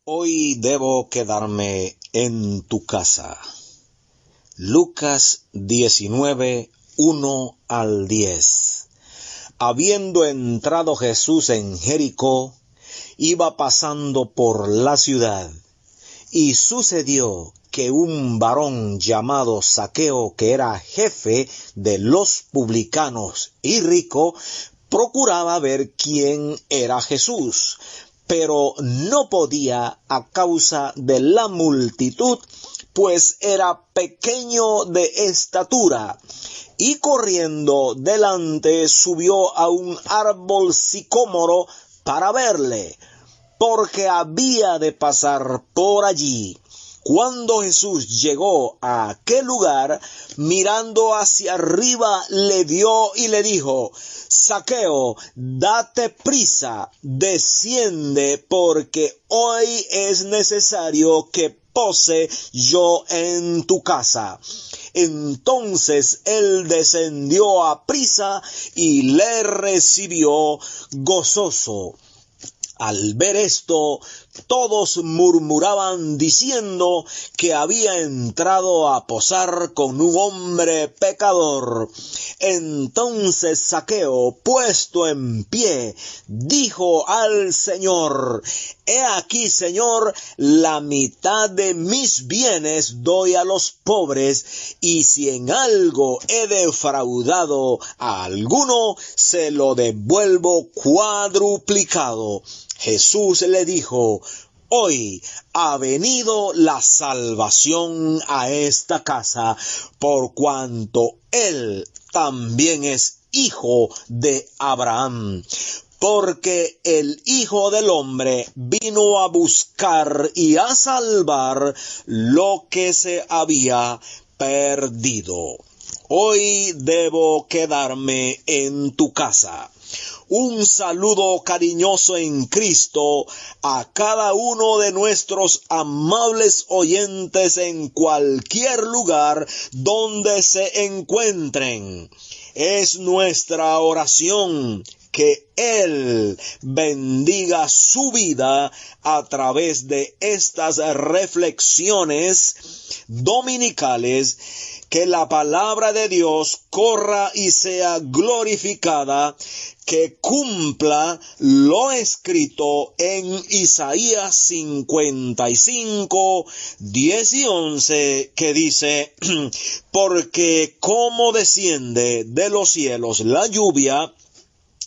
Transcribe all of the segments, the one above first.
Hoy debo quedarme en tu casa. Lucas 19, 1 al 10. Habiendo entrado Jesús en Jericó, iba pasando por la ciudad, y sucedió que un varón llamado Zaqueo, que era jefe de los publicanos y rico, procuraba ver quién era Jesús, pero no podía a causa de la multitud, pues era pequeño de estatura, y corriendo delante subió a un árbol sicómoro para verle, porque había de pasar por allí. Cuando Jesús llegó a aquel lugar, mirando hacia arriba, le vio y le dijo: Zaqueo, date prisa, desciende, porque hoy es necesario que pose yo en tu casa. Entonces él descendió a prisa y le recibió gozoso. Al ver esto, todos murmuraban diciendo que había entrado a posar con un hombre pecador. Entonces Zaqueo, puesto en pie, dijo al Señor: He aquí, Señor, la mitad de mis bienes doy a los pobres, y si en algo he defraudado a alguno, se lo devuelvo cuadruplicado. Jesús le dijo: Hoy ha venido la salvación a esta casa, por cuanto él también es hijo de Abraham. Porque el Hijo del Hombre vino a buscar y a salvar lo que se había perdido. Hoy debo quedarme en tu casa. Un saludo cariñoso en Cristo a cada uno de nuestros amables oyentes en cualquier lugar donde se encuentren. Es nuestra oración que Él bendiga su vida a través de estas reflexiones dominicales, que la palabra de Dios corra y sea glorificada, que cumpla lo escrito en Isaías 55, 10 y 11, que dice: Porque como desciende de los cielos la lluvia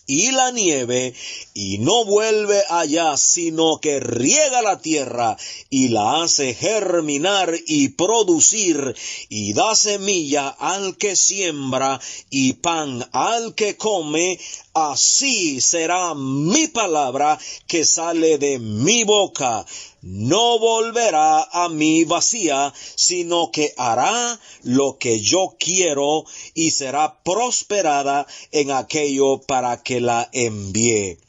y la nieve, y no vuelve allá, sino que riega la tierra y la hace germinar y producir, y da semilla al que siembra y pan al que come, así será mi palabra que sale de mi boca. No volverá a mí vacía, sino que hará lo que yo quiero, y será prosperada en aquello para que la envié.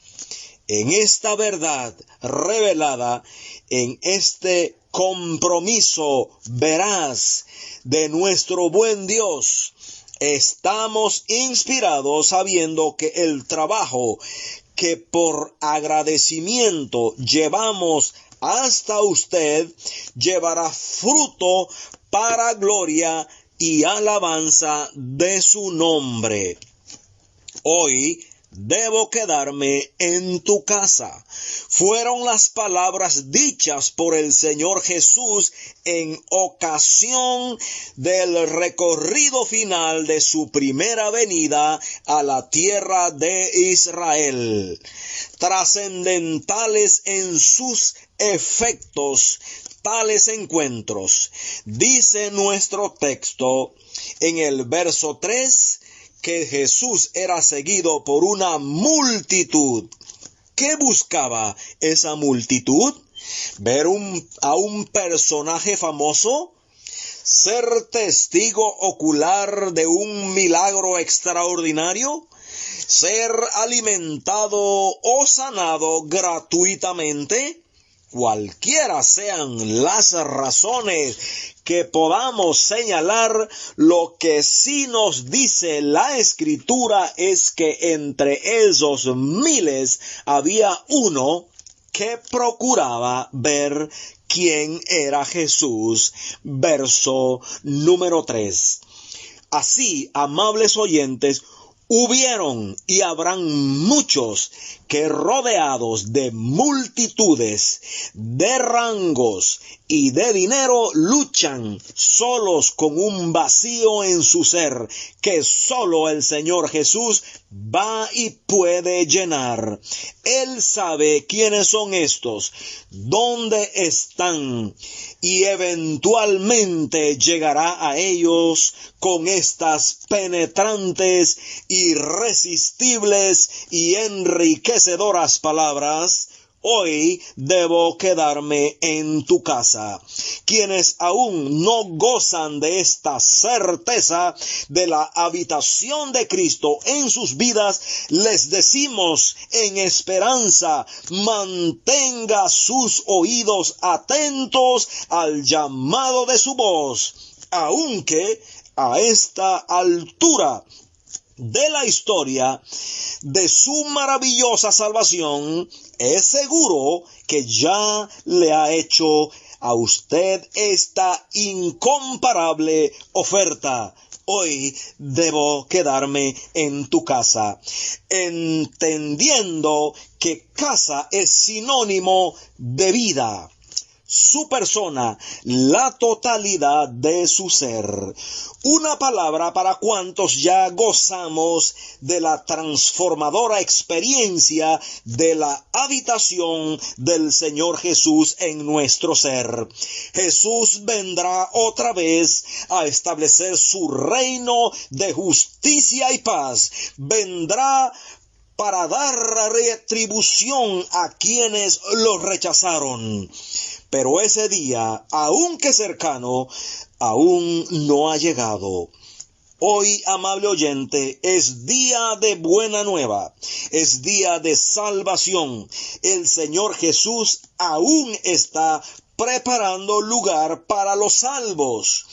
En esta verdad revelada, en este compromiso veraz de nuestro buen Dios, estamos inspirados sabiendo que el trabajo que por agradecimiento llevamos hasta usted llevará fruto para gloria y alabanza de su nombre. Hoy debo quedarme en tu casa. Fueron las palabras dichas por el Señor Jesús en ocasión del recorrido final de su primera venida a la tierra de Israel. Trascendentales en sus efectos tales encuentros. Dice nuestro texto en el verso 3 que Jesús era seguido por una multitud. ¿Qué buscaba esa multitud? ¿Ver a un personaje famoso? ¿Ser testigo ocular de un milagro extraordinario? ¿Ser alimentado o sanado gratuitamente? Cualquiera sean las razones que podamos señalar, lo que sí nos dice la Escritura es que entre esos miles había uno que procuraba ver quién era Jesús. Verso número 3. Así, amables oyentes, hubieron y habrán muchos que, rodeados de multitudes, de rangos y de dinero, luchan solos con un vacío en su ser que solo el Señor Jesús va y puede llenar. Él sabe quiénes son estos, dónde están, y eventualmente llegará a ellos con estas penetrantes, irresistibles y enriquecedoras palabras: hoy debo quedarme en tu casa. Quienes aún no gozan de esta certeza de la habitación de Cristo en sus vidas, les decimos en esperanza: mantenga sus oídos atentos al llamado de su voz, aunque a esta altura de la historia de su maravillosa salvación, es seguro que ya le ha hecho a usted esta incomparable oferta: hoy debo quedarme en tu casa, entendiendo que casa es sinónimo de vida. Su persona, la totalidad de su ser. Una palabra para cuantos ya gozamos de la transformadora experiencia de la habitación del Señor Jesús en nuestro ser. Jesús vendrá otra vez a establecer su reino de justicia y paz. Vendrá para dar retribución a quienes lo rechazaron. Pero ese día, aunque cercano, aún no ha llegado. Hoy, amable oyente, es día de buena nueva, es día de salvación. El Señor Jesús aún está preparando lugar para los salvos.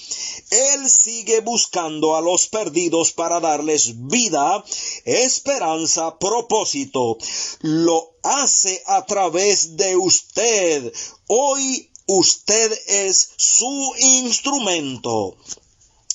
Él sigue buscando a los perdidos para darles vida, esperanza, propósito. Lo hace a través de usted. Hoy usted es su instrumento.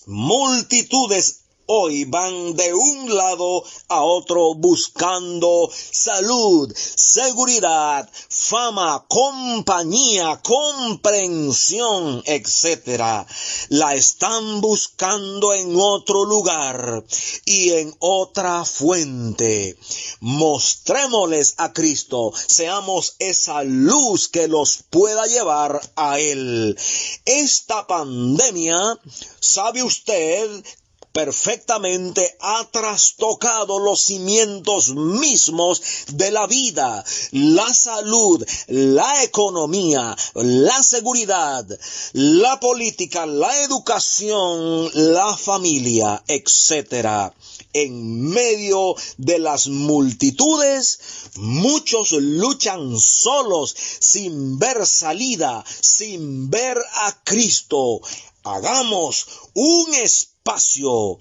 Multitudes hoy van de un lado a otro buscando salud, seguridad, fama, compañía, comprensión, etc. La están buscando en otro lugar y en otra fuente. Mostrémosles a Cristo, seamos esa luz que los pueda llevar a Él. Esta pandemia, ¿sabe usted?, perfectamente ha trastocado los cimientos mismos de la vida, la salud, la economía, la seguridad, la política, la educación, la familia, etc. En medio de las multitudes, muchos luchan solos, sin ver salida, sin ver a Cristo. Hagamos un espacio,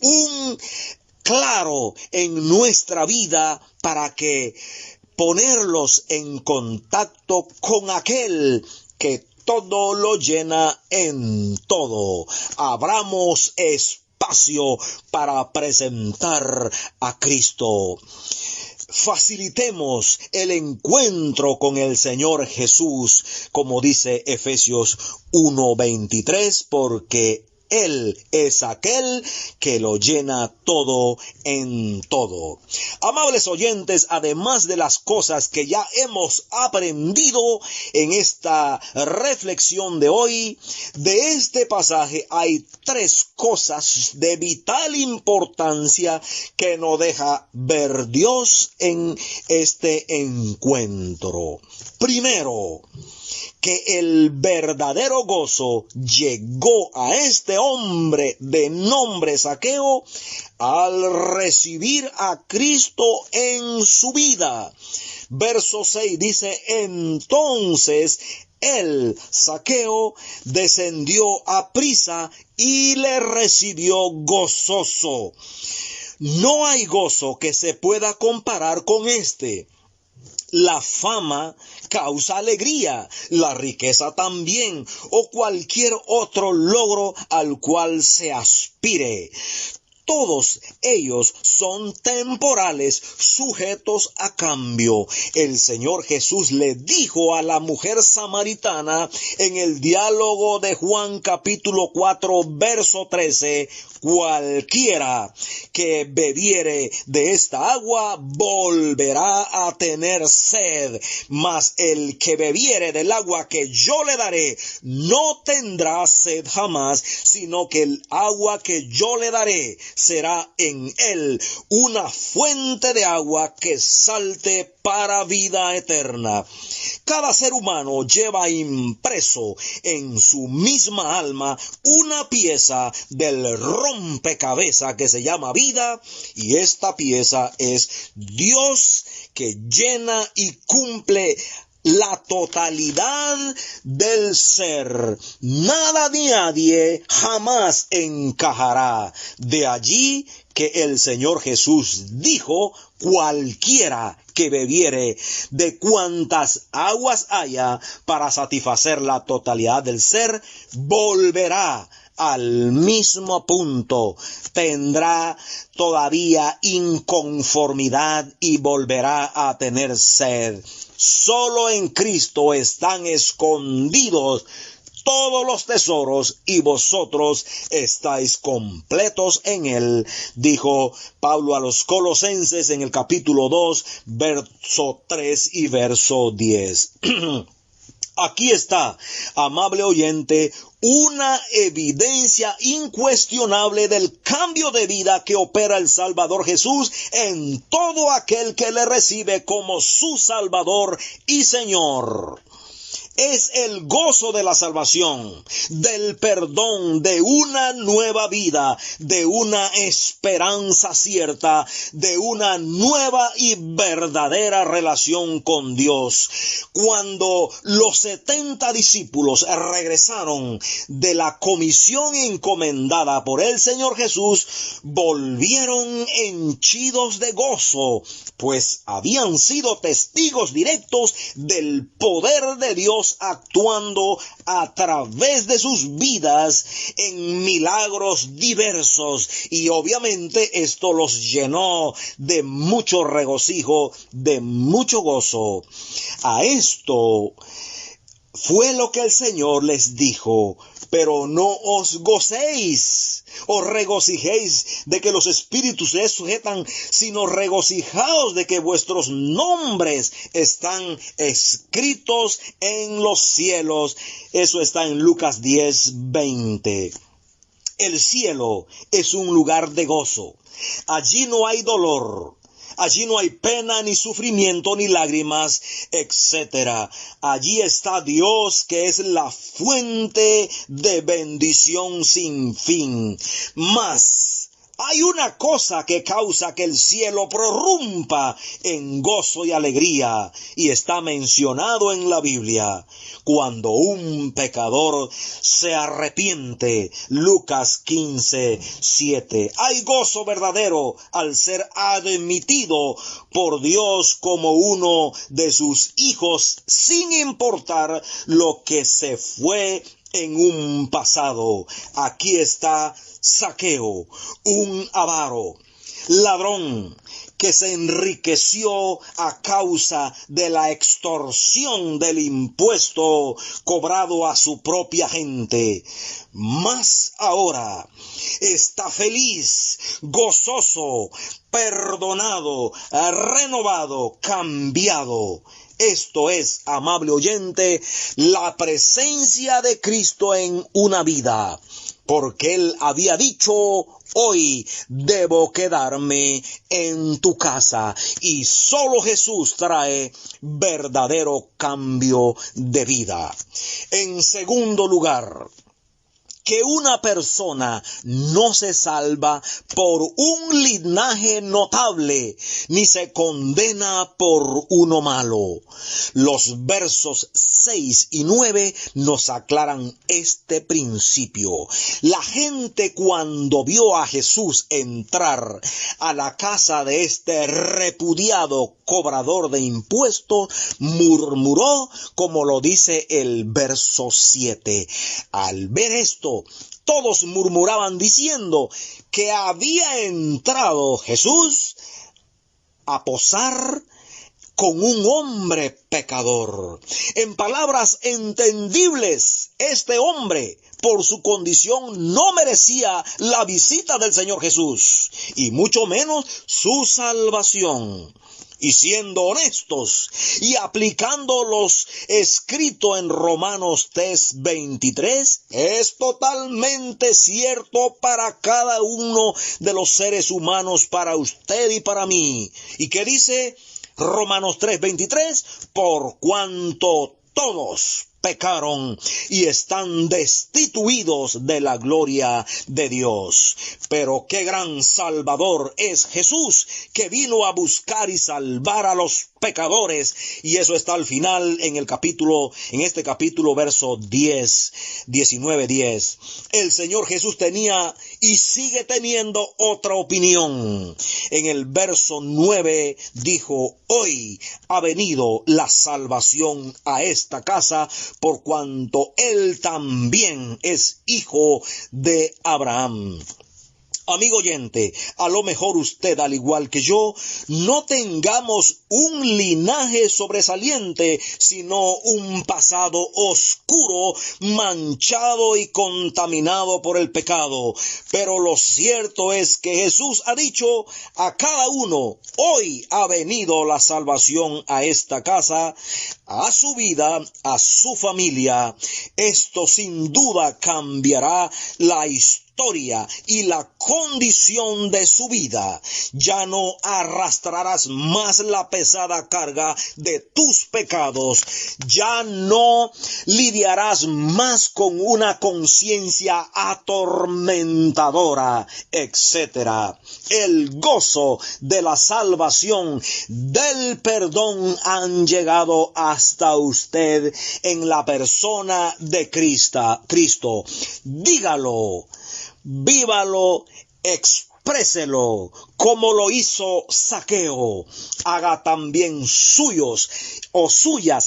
un claro en nuestra vida para que ponerlos en contacto con aquel que todo lo llena en todo. Abramos espacio para presentar a Cristo. Facilitemos el encuentro con el Señor Jesús, como dice Efesios 1:23, porque Él es aquel que lo llena todo en todo. Amables oyentes, además de las cosas que ya hemos aprendido en esta reflexión de hoy, de este pasaje hay 3 cosas de vital importancia que nos deja ver Dios en este encuentro. Primero, que el verdadero gozo llegó a este hombre de nombre Zaqueo al recibir a Cristo en su vida. Verso 6 dice: entonces el Zaqueo descendió aprisa y le recibió gozoso. No hay gozo que se pueda comparar con este. La fama causa alegría, la riqueza también, o cualquier otro logro al cual se aspire. Todos ellos son temporales, sujetos a cambio. El Señor Jesús le dijo a la mujer samaritana en el diálogo de Juan capítulo 4, verso 13, cualquiera que bebiere de esta agua volverá a tener sed, mas el que bebiere del agua que yo le daré no tendrá sed jamás, sino que el agua que yo le daré será en él una fuente de agua que salte para vida eterna. Cada ser humano lleva impreso en su misma alma una pieza del rompecabezas que se llama vida, y esta pieza es Dios, que llena y cumple la totalidad del ser. Nada ni nadie jamás encajará. De allí que el Señor Jesús dijo, cualquiera que bebiere de cuantas aguas haya para satisfacer la totalidad del ser, volverá al mismo punto, tendrá todavía inconformidad y volverá a tener sed. Solo en Cristo están escondidos todos los tesoros, y vosotros estáis completos en él, dijo Pablo a los Colosenses en el capítulo 2, verso 3 y verso 10. Aquí está, amable oyente, una evidencia incuestionable del cambio de vida que opera el Salvador Jesús en todo aquel que le recibe como su Salvador y Señor. Es el gozo de la salvación, del perdón, de una nueva vida, de una esperanza cierta, de una nueva y verdadera relación con Dios. Cuando los 70 discípulos regresaron de la comisión encomendada por el Señor Jesús, volvieron henchidos de gozo, pues habían sido testigos directos del poder de Dios actuando a través de sus vidas en milagros diversos, y obviamente esto los llenó de mucho regocijo, de mucho gozo. A esto fue lo que el Señor les dijo: pero no os gocéis o regocijéis de que los espíritus se sujetan, sino regocijaos de que vuestros nombres están escritos en los cielos. Eso está en Lucas 10:20. El cielo es un lugar de gozo. Allí no hay dolor. Allí no hay pena, ni sufrimiento, ni lágrimas, etc. Allí está Dios, que es la fuente de bendición sin fin. Mas hay una cosa que causa que el cielo prorrumpa en gozo y alegría, y está mencionado en la Biblia: cuando un pecador se arrepiente. Lucas 15:7. Hay gozo verdadero al ser admitido por Dios como uno de sus hijos, sin importar lo que se fue en un pasado. Aquí está Zaqueo, un avaro, ladrón, que se enriqueció a causa de la extorsión del impuesto cobrado a su propia gente. Mas ahora está feliz, gozoso, perdonado, renovado, cambiado. Esto es, amable oyente, la presencia de Cristo en una vida, porque Él había dicho: hoy debo quedarme en tu casa. Y solo Jesús trae verdadero cambio de vida. En segundo lugar, que una persona no se salva por un linaje notable, ni se condena por uno malo. Los versos 6 y 9 nos aclaran este principio. La gente, cuando vio a Jesús entrar a la casa de este repudiado cobrador de impuestos, murmuró, como lo dice el verso 7. Al ver esto, todos murmuraban diciendo que había entrado Jesús a posar con un hombre pecador. En palabras entendibles, este hombre, por su condición, no merecía la visita del Señor Jesús, y mucho menos su salvación. Y siendo honestos y aplicando los escritos en Romanos 3:23, es totalmente cierto para cada uno de los seres humanos, para usted y para mí. ¿Y qué dice Romanos 3:23? Por cuanto todos pecaron y están destituidos de la gloria de Dios. Pero qué gran Salvador es Jesús, que vino a buscar y salvar a los pecadores. Y eso está al final en este capítulo, verso 19:10. El Señor Jesús tenía y sigue teniendo otra opinión. En el verso 9 dijo: hoy ha venido la salvación a esta casa, por cuanto él también es hijo de Abraham. Amigo oyente, a lo mejor usted, al igual que yo, no tengamos un linaje sobresaliente, sino un pasado oscuro, manchado y contaminado por el pecado. Pero lo cierto es que Jesús ha dicho a cada uno: hoy ha venido la salvación a esta casa, a su vida, a su familia. Esto sin duda cambiará la historia y la condición de su vida. Ya no arrastrarás más la pesada carga de tus pecados. Ya no lidiarás más con una conciencia atormentadora, etc. El gozo de la salvación, del perdón, han llegado hasta usted en la persona de Cristo. Dígalo, vívalo, expréselo, como lo hizo Zaqueo. Haga también suyas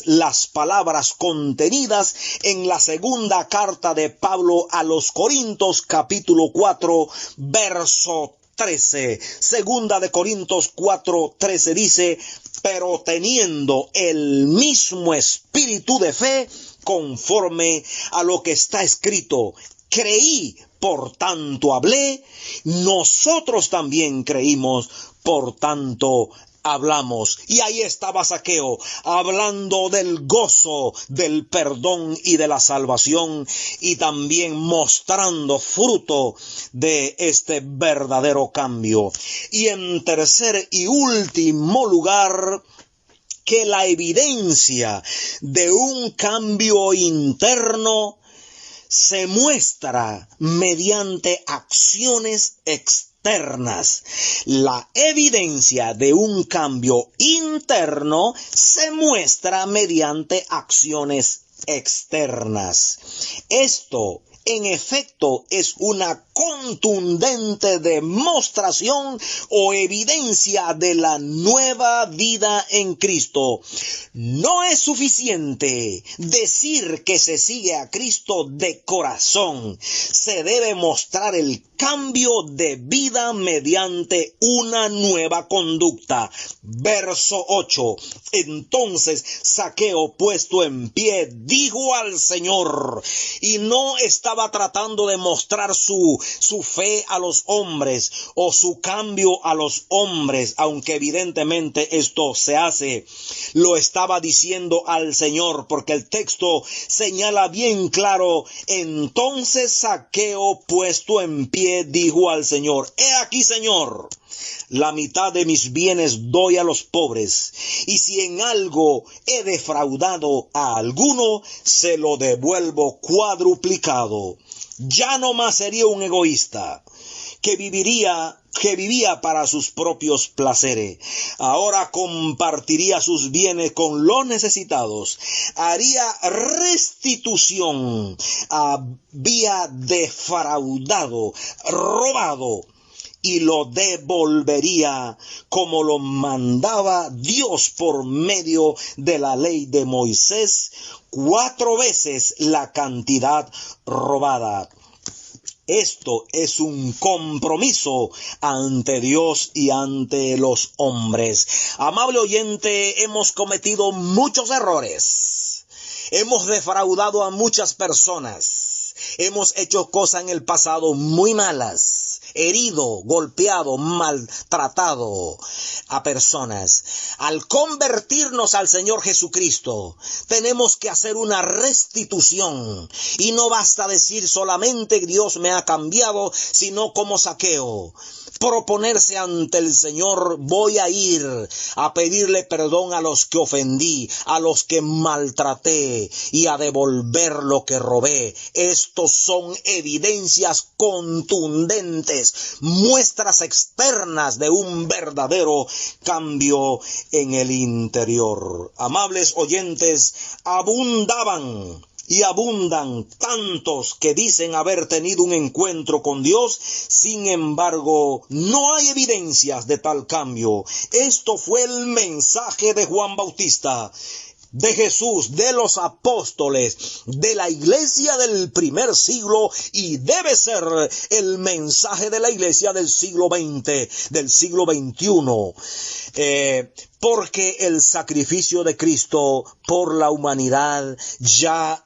las palabras contenidas en la segunda carta de Pablo a los Corintios, capítulo 4, verso 13. Segunda de Corintios 4:13 dice: pero teniendo el mismo espíritu de fe, conforme a lo que está escrito, creí, por tanto hablé. Nosotros también creímos, por tanto hablamos. Y ahí estaba Zaqueo, hablando del gozo, del perdón y de la salvación, y también mostrando fruto de este verdadero cambio. Y en tercer y último lugar, que la evidencia de un cambio interno se muestra mediante acciones externas. La evidencia de un cambio interno se muestra mediante acciones externas. Esto, en efecto, es una contundente demostración o evidencia de la nueva vida en Cristo. No es suficiente decir que se sigue a Cristo de corazón. Se debe mostrar el cambio de vida mediante una nueva conducta. Verso 8. Entonces Zaqueo, puesto en pie, dijo al Señor, y no estaba tratando de mostrar su fe a los hombres o su cambio a los hombres, aunque evidentemente esto se hace. Lo estaba diciendo al Señor, porque el texto señala bien claro: entonces Zaqueo, puesto en pie, dijo al Señor: he aquí, Señor, la mitad de mis bienes doy a los pobres, y si en algo he defraudado a alguno, se lo devuelvo cuadruplicado. cambiado. Ya no más sería un egoísta que vivía para sus propios placeres. Ahora compartiría sus bienes con los necesitados. Haría restitución. Había defraudado, robado, y lo devolvería como lo mandaba Dios por medio de la ley de Moisés, 4 veces la cantidad robada. Esto es un compromiso ante Dios y ante los hombres. Amable oyente, hemos cometido muchos errores. Hemos defraudado a muchas personas. Hemos hecho cosas en el pasado muy malas. Herido, golpeado, maltratado a personas. Al convertirnos al Señor Jesucristo, tenemos que hacer una restitución. Y no basta decir solamente Dios me ha cambiado, sino como Zaqueo. Proponerse ante el Señor, voy a ir a pedirle perdón a los que ofendí, a los que maltraté y a devolver lo que robé. Estos son evidencias contundentes, muestras externas de un verdadero cambio en el interior. Amables oyentes, abundaban y abundan tantos que dicen haber tenido un encuentro con Dios, sin embargo, no hay evidencias de tal cambio. Esto fue el mensaje de Juan Bautista, de Jesús, de los apóstoles, de la iglesia del primer siglo, y debe ser el mensaje de la iglesia del siglo XX, del siglo XXI. Porque el sacrificio de Cristo por la humanidad ya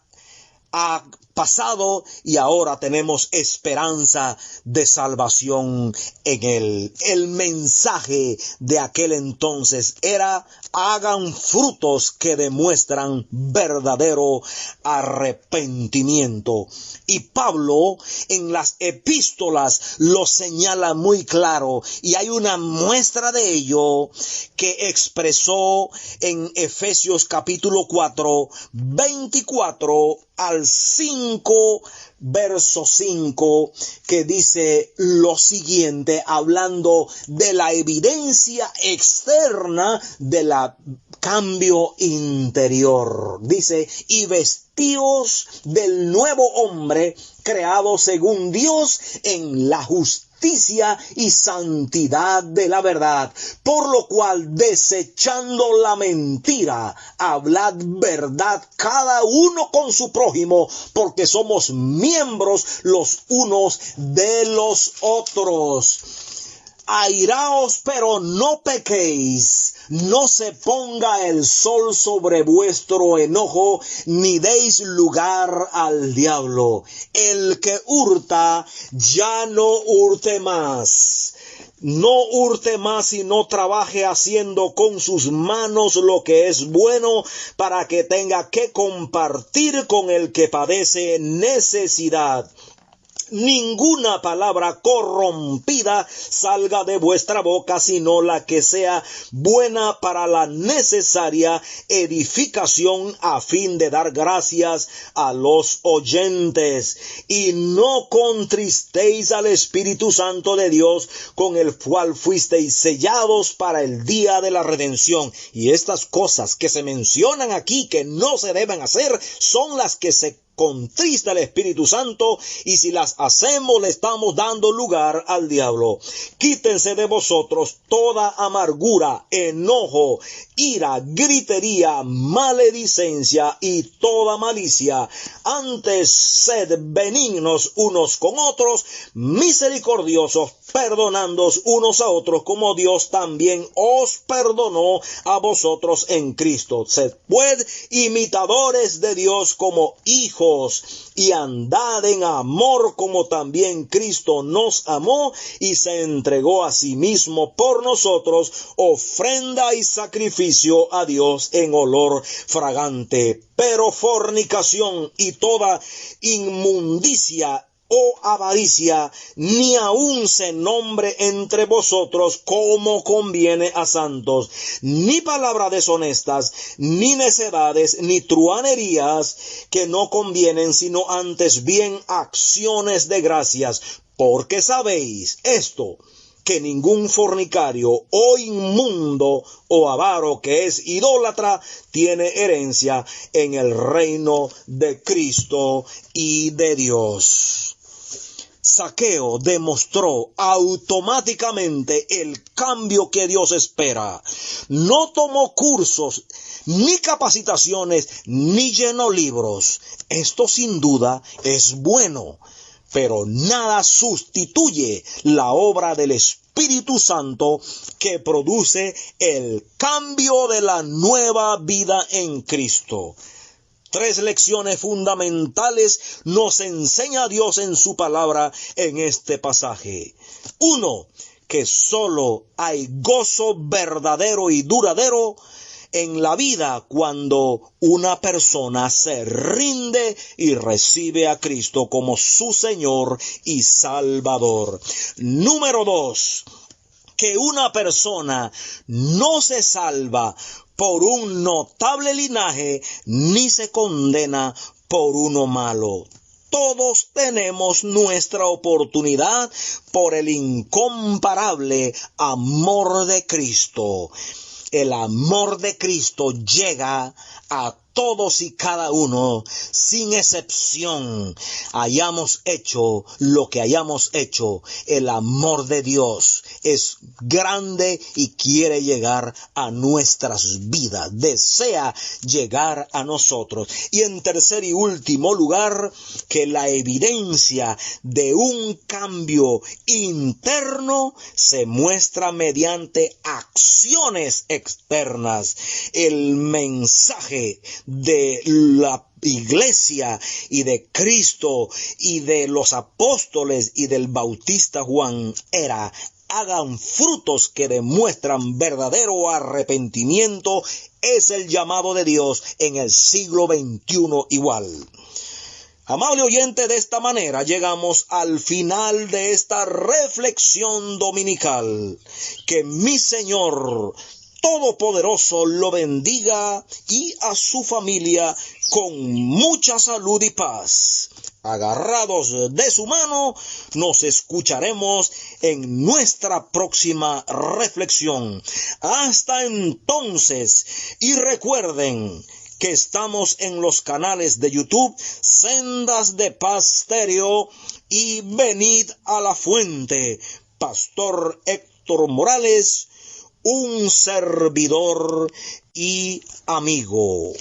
ha pasado y ahora tenemos esperanza de salvación en Él. El mensaje de aquel entonces era: hagan frutos que demuestran verdadero arrepentimiento. Y Pablo en las epístolas lo señala muy claro, y hay una muestra de ello que expresó en Efesios capítulo 4, 24 al 5, verso 5, que dice lo siguiente, hablando de la evidencia externa del cambio interior. Dice: y vestíos del nuevo hombre, creado según Dios en la justicia y santidad de la verdad, por lo cual, desechando la mentira, hablad verdad cada uno con su prójimo, porque somos miembros los unos de los otros. Airaos, pero no pequéis. No se ponga el sol sobre vuestro enojo, ni deis lugar al diablo. El que hurta, ya no hurte más. No hurte más y no trabaje haciendo con sus manos lo que es bueno, para que tenga que compartir con el que padece necesidad. Ninguna palabra corrompida salga de vuestra boca, sino la que sea buena para la necesaria edificación, a fin de dar gracias a los oyentes. Y no contristéis al Espíritu Santo de Dios, con el cual fuisteis sellados para el día de la redención. Y estas cosas que se mencionan aquí que no se deben hacer, son las que se contrista el Espíritu Santo, y si las hacemos le estamos dando lugar al diablo. Quítense de vosotros toda amargura, enojo, ira, gritería, maledicencia y toda malicia. Antes sed benignos unos con otros, misericordiosos, perdonándoos unos a otros, como Dios también os perdonó a vosotros en Cristo. Sed pues imitadores de Dios como hijos, y andad en amor, como también Cristo nos amó y se entregó a sí mismo por nosotros, ofrenda y sacrificio a Dios en olor fragante. Pero fornicación y toda inmundicia o avaricia, ni aun se nombre entre vosotros como conviene a santos, ni palabras deshonestas, ni necedades, ni truhanerías que no convienen, sino antes bien acciones de gracias, porque sabéis esto, que ningún fornicario o inmundo o avaro que es idólatra tiene herencia en el reino de Cristo y de Dios. Zaqueo demostró automáticamente el cambio que Dios espera. No tomó cursos, ni capacitaciones, ni llenó libros. Esto sin duda es bueno, pero nada sustituye la obra del Espíritu Santo que produce el cambio de la nueva vida en Cristo. 3 lecciones fundamentales nos enseña Dios en su palabra en este pasaje. 1. Que solo hay gozo verdadero y duradero en la vida cuando una persona se rinde y recibe a Cristo como su Señor y Salvador. Número 2. Que una persona no se salva por un notable linaje, ni se condena por uno malo. Todos tenemos nuestra oportunidad por el incomparable amor de Cristo. El amor de Cristo llega a todos y cada uno, sin excepción. Hayamos hecho lo que hayamos hecho, el amor de Dios es grande y quiere llegar a nuestras vidas, desea llegar a nosotros. Y en tercer y último lugar, que la evidencia de un cambio interno se muestra mediante acciones externas. El mensaje de la Iglesia y de Cristo y de los apóstoles y del Bautista Juan era: hagan frutos que demuestran verdadero arrepentimiento. Es el llamado de Dios en el siglo XXI igual. Amable oyente, de esta manera llegamos al final de esta reflexión dominical. Que mi Señor Todopoderoso lo bendiga y a su familia con mucha salud y paz. Agarrados de su mano, nos escucharemos en nuestra próxima reflexión. Hasta entonces, y recuerden que estamos en los canales de YouTube Sendas de Paz Stereo y Venid a la Fuente. Pastor Héctor Morales, un servidor y amigo.